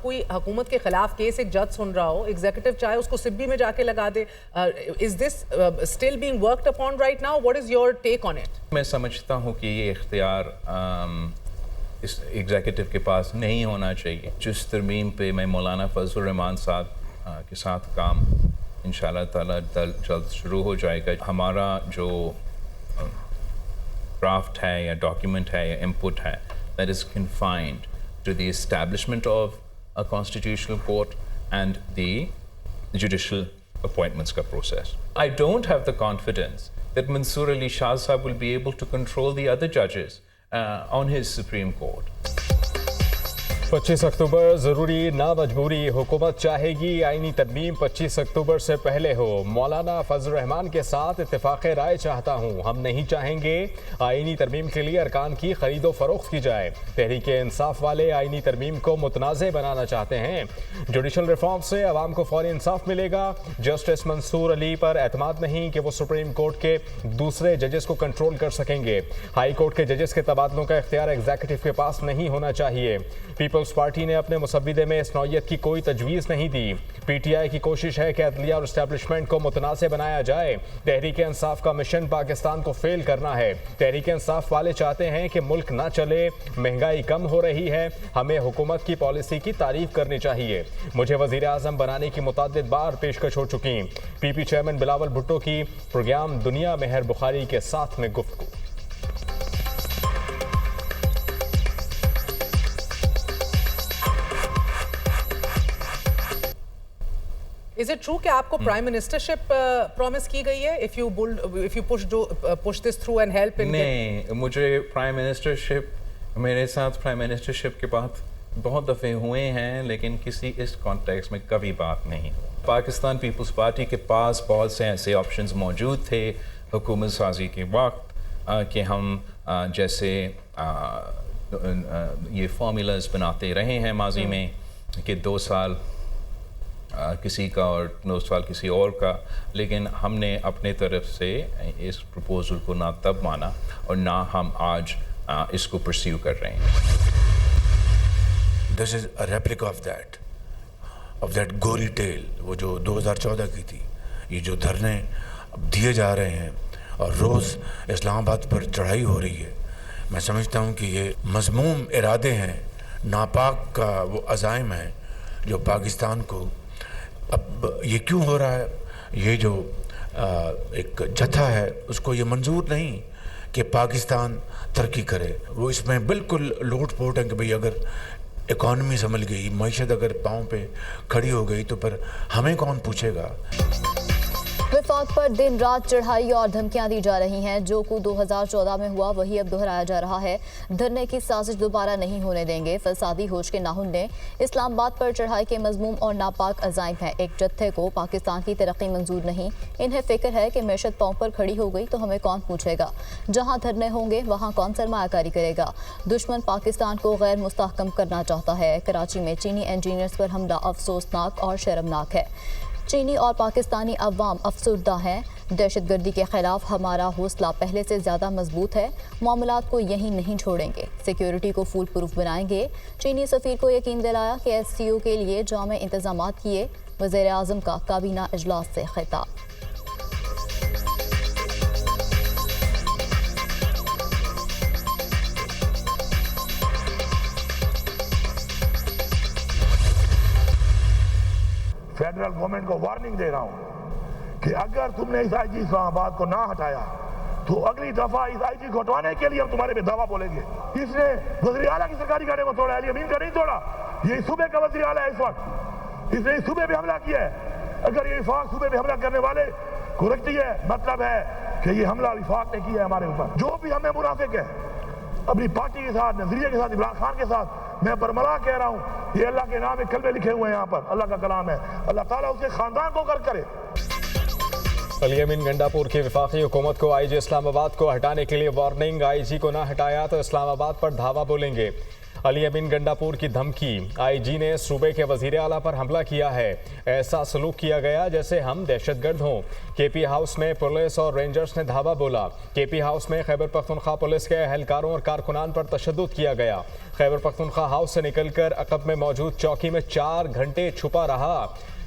کوئی حکومت کے خلاف کیس ایک جج سن رہا ہو, ایگزیکٹو چاہے اس کو سبی میں جا کے لگا دے. Is this still being worked upon right now? What is your take on it? میں سمجھتا ہوں کہ یہ اختیار اس ایگزیکٹو کے پاس نہیں ہونا چاہیے. جس ترمیم پہ میں مولانا فضل الرحمان صاحب کے ساتھ کام انشاءاللہ تعالیٰ جلد شروع ہو جائے گا. ہمارا جو ڈرافٹ ہے یا ڈاکیومنٹ ہے یا انپٹ ہے, that is confined to the establishment of a constitutional court and the judicial appointments ka process. I don't have the confidence that Mansoor Ali Shah Sahab will be able to control the other judges on his Supreme Court. 25 اکتوبر ضروری نہ مجبوری, حکومت چاہے گی آئینی ترمیم 25 اکتوبر سے پہلے ہو. مولانا فضل الرحمان کے ساتھ اتفاق رائے چاہتا ہوں. ہم نہیں چاہیں گے آئینی ترمیم کے لیے ارکان کی خرید و فروخت کی جائے. تحریک انصاف والے آئینی ترمیم کو متنازع بنانا چاہتے ہیں. جوڈیشل ریفارم سے عوام کو فوری انصاف ملے گا. جسٹس منصور علی پر اعتماد نہیں کہ وہ سپریم کورٹ کے دوسرے ججز کو کنٹرول کر سکیں گے. ہائی کورٹ کے ججز کے تبادلوں کا اختیار ایگزیکٹو کے پاس نہیں ہونا چاہیے. پیپلز پارٹی نے اپنے مسودے میں اس نوعیت کی کوئی تجویز نہیں دی. پی ٹی آئی کی کوشش ہے کہ عدلیہ اور اسٹیبلشمنٹ کو متنازع بنایا جائے. تحریک انصاف کا مشن پاکستان کو فیل کرنا ہے. تحریک انصاف والے چاہتے ہیں کہ ملک نہ چلے, مہنگائی کم ہو رہی ہے. ہمیں حکومت کی پالیسی کی تعریف کرنی چاہیے. مجھے وزیر اعظم بنانے کی متعدد بار پیشکش ہو چکی. پی پی چیئرمین بلاول بھٹو کی پروگرام دنیا مہر بخاری کے ساتھ میں گفتگو. Is it true کہ آپ کو پرائم منسٹرشپ پرومس کی گئی ہے if you push this through and help in نہیں, مجھے پرائم منسٹرشپ, میرے ساتھ پرائم منسٹرشپ کے بات بہت دفعے ہوئے ہیں, لیکن کسی اس کانٹیکس میں کبھی بات نہیں. پاکستان پیپلز پارٹی کے پاس بہت سے ایسے آپشنز موجود تھے حکومت سازی کے وقت کہ ہم جیسے یہ فارمولاز بناتے رہے ہیں ماضی میں کہ 2 سال کسی کا اور 2 سال کسی اور کا, لیکن ہم نے اپنے طرف سے اس پروپوزل کو نہ تب مانا اور نہ ہم آج اس کو پرسیو کر رہے ہیں. This is a replica of that gory tale, وہ جو 2014 کی تھی. یہ جو دھرنے اب دیے جا رہے ہیں اور روز اسلام آباد پر چڑھائی ہو رہی ہے, میں سمجھتا ہوں کہ یہ مذموم ارادے ہیں, ناپاک کا وہ عزائم ہیں جو پاکستان کو اب یہ کیوں ہو رہا ہے. یہ جو ایک جتھا ہے اس کو یہ منظور نہیں کہ پاکستان ترقی کرے. وہ اس میں بالکل لوٹ پوٹ ہے کہ بھئی اگر اکانومی سنبھل گئی, معیشت اگر پاؤں پہ کھڑی ہو گئی تو پھر ہمیں کون پوچھے گا. وفاق پر دن رات چڑھائی اور دھمکیاں دی جا رہی ہیں. جو کو 2014 میں ہوا وہی اب دہرایا جا رہا ہے. دھرنے کی سازش دوبارہ نہیں ہونے دیں گے. فسادی ہوش کے ناخن نے اسلام آباد پر چڑھائی کے مذموم اور ناپاک عزائم ہیں. ایک جتھے کو پاکستان کی ترقی منظور نہیں. انہیں فکر ہے کہ معیشت پاؤں پر کھڑی ہو گئی تو ہمیں کون پوچھے گا. جہاں دھرنے ہوں گے وہاں کون سرمایہ کاری کرے گا. دشمن پاکستان کو غیر مستحکم کرنا چاہتا ہے. کراچی میں چینی انجینئرز پر حملہ افسوسناک اور شرمناک ہے. چینی اور پاکستانی عوام افسردہ ہیں. دہشت گردی کے خلاف ہمارا حوصلہ پہلے سے زیادہ مضبوط ہے. معاملات کو یہیں نہیں چھوڑیں گے. سیکیورٹی کو فول پروف بنائیں گے. چینی سفیر کو یقین دلایا کہ ایس سی او کے لیے جامع انتظامات کیے. وزیر اعظم کا کابینہ اجلاس سے خطاب. فیڈرل گورنمنٹ کو وارننگ دے رہا ہوں کہ اگر تم نے اس آئی جی اسلام آباد کو نہ ہٹایا تو اگلی دفعہ اس آئی جی کو ہٹوانے کے لیے ہم تمہارے پہ دعویٰ بولیں گے. اس نے وزیر اعلیٰ کی سرکاری گاڑی کو توڑا, علی امین کا نہیں توڑا. یہ صوبے کا وزیر اعلیٰ ہے اس وقت, اس نے اس صوبے پہ حملہ کیا ہے. اگر یہ وفاق صوبے پہ حملہ کرنے والے کو رکھتی ہے, مطلب ہے کہ یہ حملہ وفاق نے کیا ہے ہمارے اوپر. جو بھی ہمیں منافق ہے اپنی پارٹی کے ساتھ, نظریے کے ساتھ, عمران خان کے ساتھ, میں برملا کہہ رہا ہوں, یہ اللہ کے نام میں کلمے لکھے ہوئے ہیں یہاں پر, اللہ کا کلام ہے. اللہ تعالیٰ اس کے خاندان کو غرق کرے. علی امین گنڈا پور کی وفاقی حکومت کو آئی جی اسلام آباد کو ہٹانے کے لیے وارننگ. آئی جی کو نہ ہٹایا تو اسلام آباد پر دھاوا بولیں گے. अली अमीन गंडापुर की धमकी, आईजी ने सूबे के वजीर आला पर हमला किया है, ऐसा सलूक किया गया जैसे हम दहशतगर्द हों। केपी हाउस में पुलिस और रेंजर्स ने धावा बोला। केपी हाउस में खैबर पख्तूनख्वा पुलिस के अहलकारों और कारकुनान पर तशद्दुद किया गया। खैबर पख्तूनख्वा हाउस से निकलकर अकब में मौजूद चौकी में 4 घंटे छुपा रहा।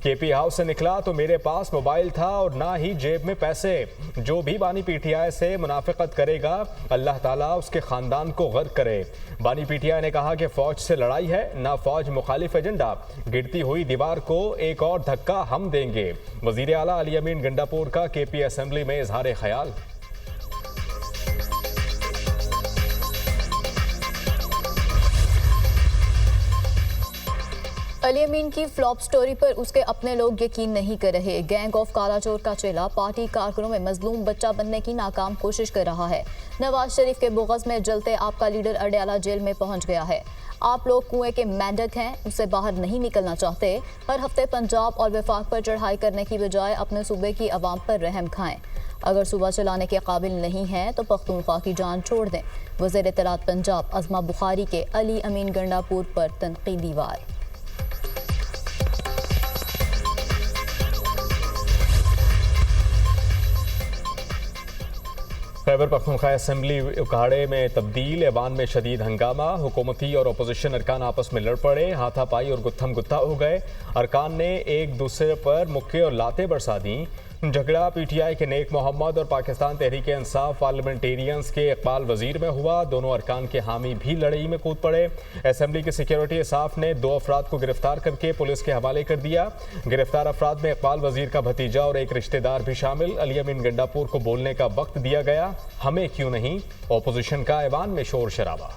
केपी हाउस से निकला तो मेरे पास मोबाइल था और ना ही जेब में पैसे। जो भी बानी पीटीआई से मुनाफिकत करेगा अल्लाह ताला उसके ख़ानदान को गर्क करे। बानी पीटीआई ने कहा कि फ़ौज से लड़ाई है, ना फ़ौज मुखालिफ एजेंडा। गिरती हुई दीवार को एक और धक्का हम देंगे। वज़ीर आला अली अमीन गंडापुर का केपी असेंबली में इजहार ख्याल। अली अमीन की फ्लॉप स्टोरी पर उसके अपने लोग यकीन नहीं कर रहे। गैंग ऑफ कालाचोर का चेला पार्टी कारकुनों में मजलूम बच्चा बनने की नाकाम कोशिश कर रहा है। नवाज शरीफ के बुग़्ज़ में जलते आपका लीडर अडयाला जेल में पहुंच गया है। आप लोग कुएं के मेंढक हैं, उससे बाहर नहीं निकलना चाहते। हर हफ्ते पंजाब और वफाक पर चढ़ाई करने की बजाय अपने सूबे की आवाम पर रहम खाएं। अगर सूबा चलाने के काबिल नहीं हैं तो पख्तूनख्वा की जान छोड़ दें। वज़ीर इत्तलात पंजाब अज़मा बुखारी के अली अमीन गंडापुर पर तनकीदी वार। खैबर पख्तूनख्वा असेंबली उखाड़े में तब्दील, ऐवान में शदीद हंगामा। हुकूमती और अपोजिशन अरकान आपस में लड़ पड़े, हाथापाई और गुत्थम गुत्था हो गए। अरकान ने एक दूसरे पर मुक्के और लाते बरसा दी। झगड़ा पीटीआई के नेक मोहम्मद और पाकिस्तान तहरीक इंसाफ पार्लियामेंटेरियंस के इकबाल वजीर में हुआ। दोनों अरकान के हामी भी लड़ाई में कूद पड़े। असेंबली की सिक्योरिटी स्टाफ ने 2 अफराद को गिरफ्तार करके पुलिस के हवाले कर दिया। गिरफ्तार अफराद में इकबाल वजीर का भतीजा और एक रिश्तेदार भी शामिल। अली अमीन गंडापुर को बोलने का वक्त दिया गया। हमें क्यों नहीं, अपोजिशन का ऐवान में शोर शराबा।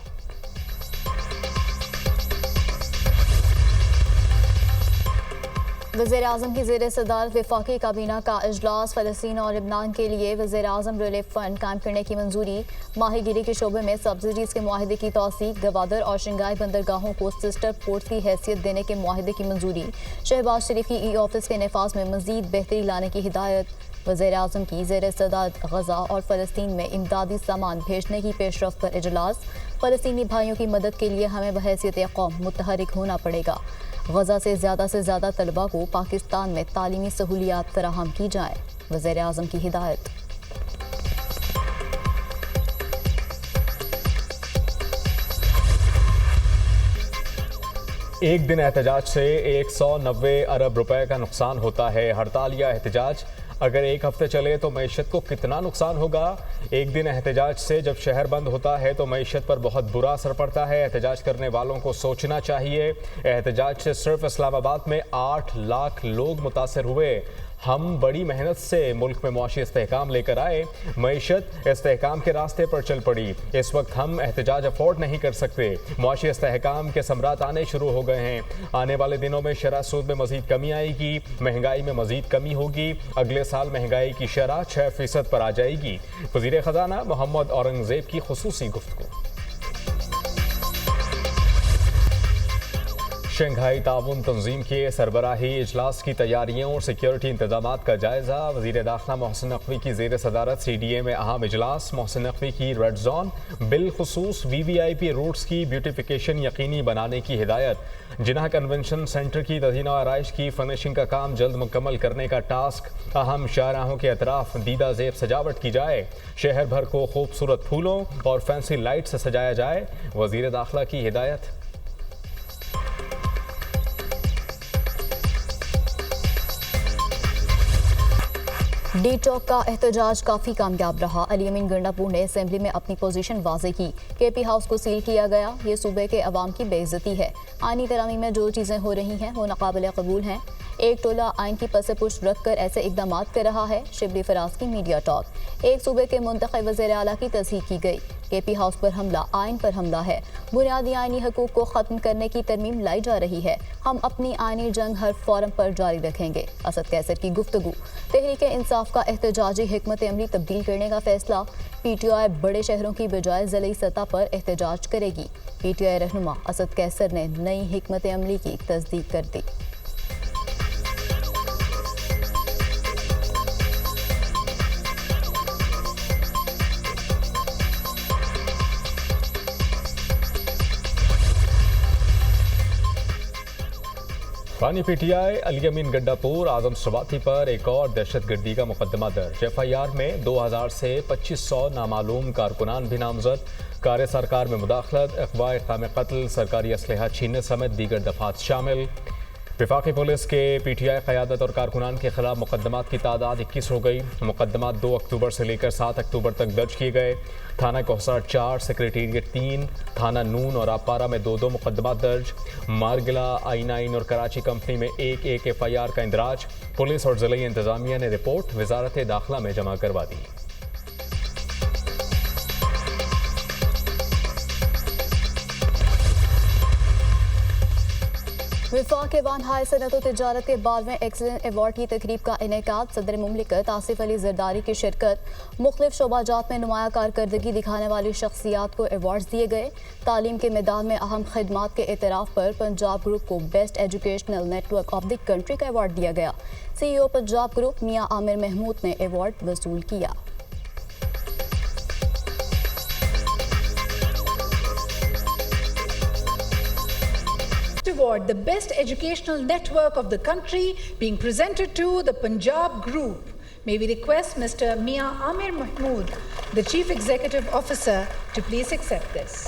वज़ीर आज़म की ज़ेर सदारत वफाकी काबीना का इजलास। फ़लस्तीन और लबनान के लिए वज़ीर आज़म रिलीफ फ़ंड कायम करने की मंजूरी। माहीगिरी के शोबे में सब्सिडीज़ के मुआहदे की तौसीक। गवादर और शंघाई बंदरगाहों को सिस्टर पोर्ट की हैसियत देने के मुआहदे की मंजूरी। शहबाज शरीफ की ई ऑफिस के नफाज में मज़ीद बेहतरी लाने की हिदायत। वज़ीर आज़म की ज़ेर सदारत गज़ा और फ़लस्तीन में इमदादी सामान भेजने की पेशरफ पर इजलास। फ़लस्तीनी भाइयों की मदद के लिए हमें बहैसियत कौम मुतहरिक होना पड़ेगा। गज़ा से ज़्यादा तलबा को पाकिस्तान में तालीमी सहूलियात फराहम की जाए, वज़ीर आज़म की हिदायत। एक दिन एहतजाज से 190 अरब रुपए का नुकसान होता है। हड़ताल या एहतजाज अगर एक हफ्ते चले तो मईशत को कितना नुकसान होगा। एक दिन एहतजाज से जब शहर बंद होता है तो मईशत पर बहुत बुरा असर पड़ता है। एहतजाज करने वालों को सोचना चाहिए। एहतजाज से सिर्फ इस्लामाबाद में 8 लाख लोग मुतासर हुए। हम बड़ी मेहनत से मुल्क में मुआशी इस्तेहकाम लेकर आए। मईशत इस्तेहकाम के रास्ते पर चल पड़ी। इस वक्त हम एहतजाज अफोर्ड नहीं कर सकते। मुआशी इस्तेहकाम के समरात आने शुरू हो गए हैं। आने वाले दिनों में शरह सूद में मजीद कमी आएगी, महंगाई में मजीद कमी होगी। अगले साल महंगाई की शरह 6% पर आ जाएगी। वज़ीर ख़जाना मोहम्मद औरंगज़ेब की खुसूसी गुफ्तगू। शंघाई ताउन तंजीम के सरबराही इजलास की तैयारियों और सिक्योरिटी इंतजामात का जायजा। वज़ीर दाखिला मोहसिन नकवी की ज़ेर सदारत CDA में अहम इजलास। मोहसिन नकवी की रेड जोन बिलखुसूस VVIP रूट्स की ब्यूटिफिकेशन यकीनी बनाने की हिदायत। जिन्ना कन्वेंशन सेंटर की तज़ीन व आराइश की फर्निशिंग का काम जल्द मुकम्मल करने का टास्क। अहम शाहराहों के अतराफ दीदा ज़ेब सजावट की जाए। शहर भर को खूबसूरत फूलों और फैंसी लाइट से सजाया जाए, वज़ीर दाखिला की हिदायत। डी चौक का एहतजाज काफ़ी कामयाब रहा। अली अमीन गंडापुर ने असेंबली में अपनी पोजीशन वाज़े की। केपी हाउस को सील किया गया। ये सूबे के अवाम की बेइज्जती है। आईनी तरामी में जो चीज़ें हो रही हैं वो नाकाबिल कबूल हैं। एक टोला आइन की पस पुश रख कर ऐसे इकदाम कर रहा है। शिबली फराज की मीडिया टॉक। एक सूबे के मुंतखब वज़ीर आला की तस्दीक की गई। केपी हाउस पर हमला आइन पर हमला है। बुनियादी आइनी हकूक़ को ख़त्म करने की तरमीम लाई जा रही है। हम अपनी आइनी जंग हर फोरम पर जारी रखेंगे। असद कैसर की गुफ्तगू। तहरीक इंसाफ का एहतजाजी हिकमत अमली तब्दील करने का फैसला। PTI बड़े शहरों की बजाय ज़िली सतह पर एहतजाज करेगी। PTI रहनुमा असद कैसर ने नई हिकमत अमली की तस्दीक कर दी। पानी पीटीआई अलियमीन गड्डापुर आजम सवाती पर एक और दहशत गर्दी का मुकदमा दर्ज। FIR में 2000 से 2500 नामालूम कारकुनान भी नामजद। कार्य सरकार में मुदाखलत, अगवा इक़ाम कत्ल, सरकारी असलहा छीनने समेत दीगर दफात शामिल। वफाकी पुलिस के PTI क़यादत और कारकुनान के खिलाफ मुकदमात की तादाद 21 हो गई। मुकदमात 2 अक्टूबर से लेकर 7 अक्टूबर तक दर्ज किए गए। थाना कोहसर 4, सेक्रेटेरिएट 3, थाना नून और आपारा में 2 मुकदमात दर्ज। मारगिला, I9 और कराची कंपनी में 1 FIR का इंदराज। पुलिस और ज़िला इंतज़ामिया ने रिपोर्ट वजारत दाखिला में जमा करवा दी। वफाक वान हाई सनत और तिजारत के 12वें एक्सीलेंस अवार्ड की तकरीब का इनेकाद। सदर मुमलिकत आसिफ अली जरदारी की शिरकत। मुख्तलिफ शोबाजात में नुमाया कारकर्दगी दिखाने वाली शख्सियात को अवार्ड्स दिए गए। तालीम के मैदान में अहम खिदमात के एतराफ़ पर पंजाब ग्रुप को best educational network of the country का अवार्ड दिया गया। CEO पंजाब ग्रुप मियां आमिर महमूद ने अवार्ड वसूल किया। Award, the best educational network of the country, being presented to the Punjab Group. May we request Mr. Mia Amir Mahmood, the Chief Executive Officer, to please accept this.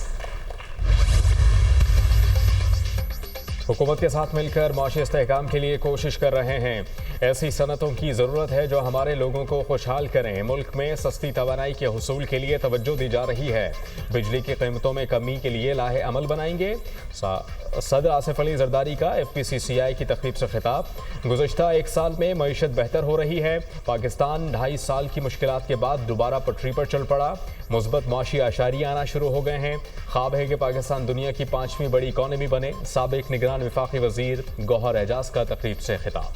हुकूमत के साथ मिलकर माशी इस्तेहकाम के लिए कोशिश कर रहे हैं। ऐसी सनतों की ज़रूरत है जो हमारे लोगों को खुशहाल करें। मुल्क में सस्ती तवानाई के हुसूल के लिए तवज्जो दी जा रही है। बिजली की कीमतों में कमी के लिए लाहे अमल बनाएंगे। सदर आसिफ अली जरदारी का FPCCI की तकरीब से खिताब। गुज़श्ता 1 साल में मईशत बेहतर हो रही है। पाकिस्तान 2.5 साल की मुश्किलात के बाद दोबारा पटरी पर चल पड़ा। मुस्बत माशी आशारियाँ आना शुरू हो गए हैं। ख्वाब है कि पाकिस्तान दुनिया की 5वीं बड़ी इकॉनमी बने। साबिक निगरान वफाकी वज़ीर गौहर एजाज का तकरीब से खिताब।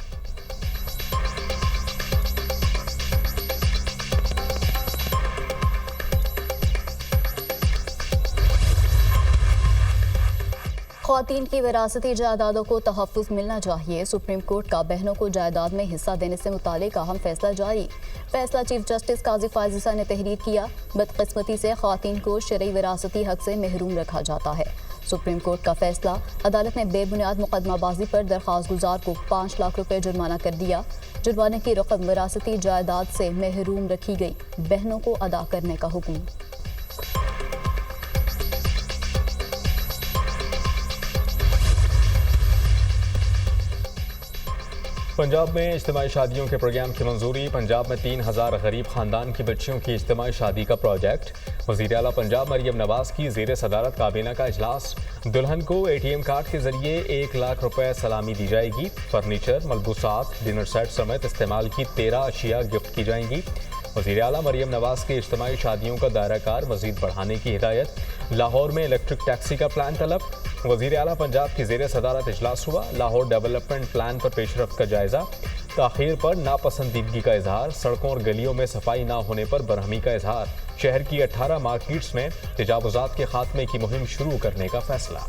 ख़वातीन की विरासती जायदादों को तहफ़्फ़ुज़ मिलना चाहिए। सुप्रीम कोर्ट का बहनों को जायदाद में हिस्सा देने से मुतालिक अहम फैसला जारी। फैसला चीफ जस्टिस काजी फायज़ ने तहरीर किया। बदकिस्मती से ख़वातीन को शरई विरासती हक से महरूम रखा जाता है। सुप्रीम कोर्ट का फैसला। अदालत ने बेबुनियाद मुकदमाबाजी पर दरख्वास्त गुजार को 5 लाख रुपए जुर्माना कर दिया। जुर्माने की रकम विरासती जायदाद से महरूम रखी गई बहनों को अदा करने का हुक्म। पंजाब में इज्तिमाई शादियों के प्रोग्राम की मंजूरी। पंजाब में 3000 गरीब खानदान की बच्चियों की इज्तिमाई शादी का प्रोजेक्ट। वज़ीर आला पंजाब मरियम नवाज की ज़ेर सदारत काबीना का इजलास। दुल्हन को ATM कार्ड के जरिए 1 लाख रुपए सलामी दी जाएगी। फर्नीचर, मलबूसात, डिनर सेट समेत इस्तेमाल की 13 अशिया गिफ्ट की जाएंगी। वज़ीर आला मरियम नवाज के इज्तिमाई शादियों का दायरा कार मज़ीद बढ़ाने की हिदायत। लाहौर में इलेक्ट्रिक टैक्सी का प्लान तलब। वज़ीर आला पंजाब की ज़ेर सदारत इजलास हुआ। लाहौर डेवलपमेंट प्लान पर पेशरफ्त का जायज़ा। ताख़ीर पर नापसंदीदगी का इजहार। सड़कों और गलियों में सफाई ना होने पर बरहमी का इजहार। शहर की 18 मार्केट्स में तजावुज़ात के खात्मे की मुहिम शुरू करने का फैसला।